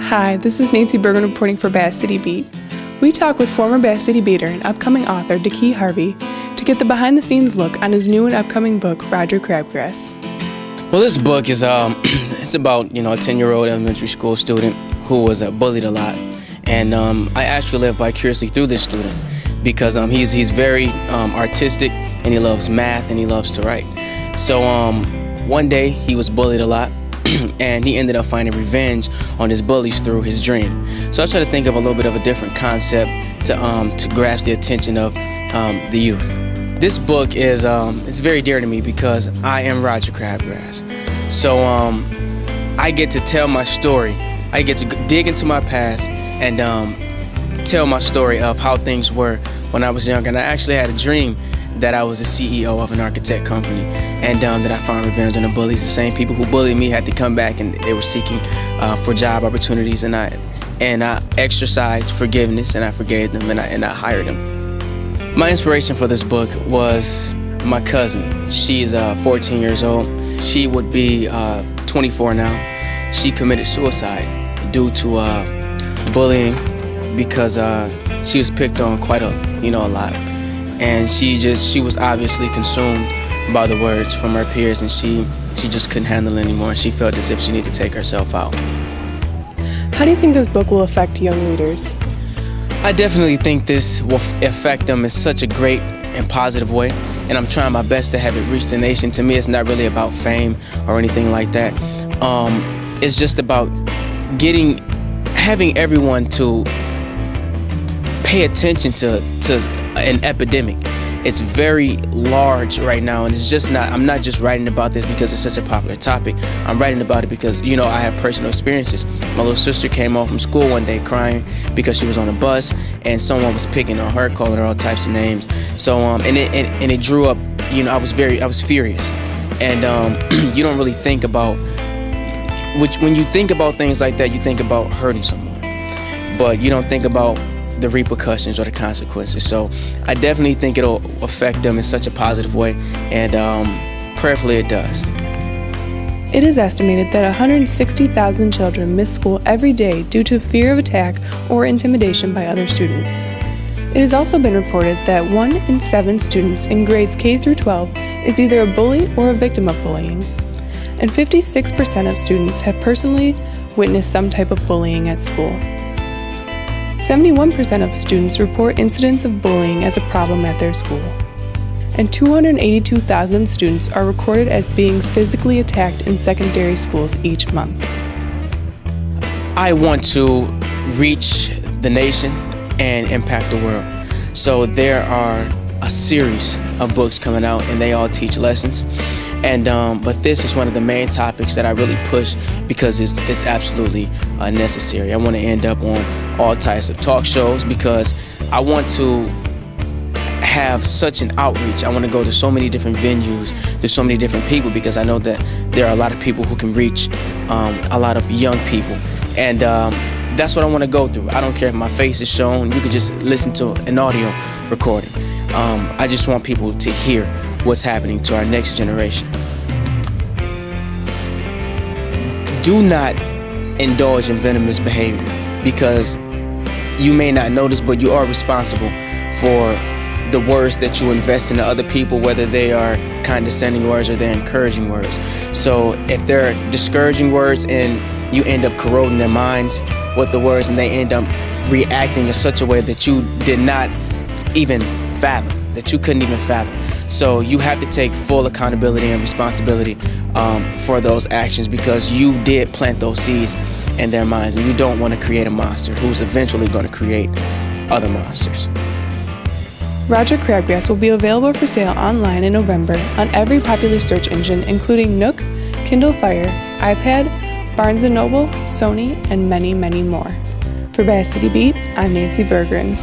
Hi, this is Nancy Bergen reporting for Bass City Beat. We talk with former Bass City Beater and upcoming author DeKey Harvey to get the behind-the-scenes look on his new and upcoming book, Roger Crabgrass. Well, this book is it's about a 10-year-old elementary school student who was bullied a lot, and I actually live vicariously through this student because he's very artistic and he loves math and he loves to write. So one day he was bullied a lot. And he ended up finding revenge on his bullies through his dream. So I try to think of a little bit of a different concept to grasp the attention of the youth. This book is it's very dear to me because I am Roger Crabgrass. So I get to tell my story. I get to dig into my past and tell my story of how things were when I was younger. And I actually had a dream that I was a CEO of an architect company, and that I found revenge on the bullies. The same people who bullied me had to come back, and they were seeking for job opportunities, and I exercised forgiveness, and I forgave them, and I hired them. My inspiration for this book was my cousin. She's 14 years old. She would be 24 now. She committed suicide due to bullying because she was picked on quite a lot. And she was obviously consumed by the words from her peers, and she just couldn't handle it anymore, and she felt as if she needed to take herself out. How do you think this book will affect young readers? I definitely think this will affect them in such a great and positive way, and I'm trying my best to have it reach the nation. To me, it's not really about fame or anything like that. It's just about having everyone to pay attention to an epidemic. It's very large right now, and I'm not just writing about this because it's such a popular topic. I'm writing about it because I have personal experiences. My little sister came home from school one day crying because she was on a bus and someone was picking on her, calling her all types of names. So and it drew up, I was furious. And you don't really think about, when you think about things like that, you think about hurting someone, but you don't think about the repercussions or the consequences. So I definitely think it'll affect them in such a positive way, and prayerfully it does. It is estimated that 160,000 children miss school every day due to fear of attack or intimidation by other students. It has also been reported that 1 in 7 students in grades K through 12 is either a bully or a victim of bullying, and 56% of students have personally witnessed some type of bullying at school. 71% of students report incidents of bullying as a problem at their school, and 282,000 students are recorded as being physically attacked in secondary schools each month. I want to reach the nation and impact the world. So there are a series of books coming out, and they all teach lessons. And but this is one of the main topics that I really push because it's absolutely necessary. I want to end up on all types of talk shows because I want to have such an outreach. I want to go to so many different venues, to so many different people, because I know that there are a lot of people who can reach a lot of young people. And that's what I want to go through. I don't care if my face is shown. You could just listen to an audio recording. I just want people to hear what's happening to our next generation. Do not indulge in venomous behavior because you may not notice, but you are responsible for the words that you invest into other people, whether they are condescending words or they're encouraging words. So if they're discouraging words and you end up corroding their minds with the words, and they end up reacting in such a way that you did not even fathom, that you couldn't even fathom. So you have to take full accountability and responsibility for those actions, because you did plant those seeds in their minds, and you don't want to create a monster who's eventually going to create other monsters. Roger Crabgrass will be available for sale online in November on every popular search engine, including Nook, Kindle Fire, iPad, Barnes & Noble, Sony, and many, many more. For Bass City Beat, I'm Nancy Bergen.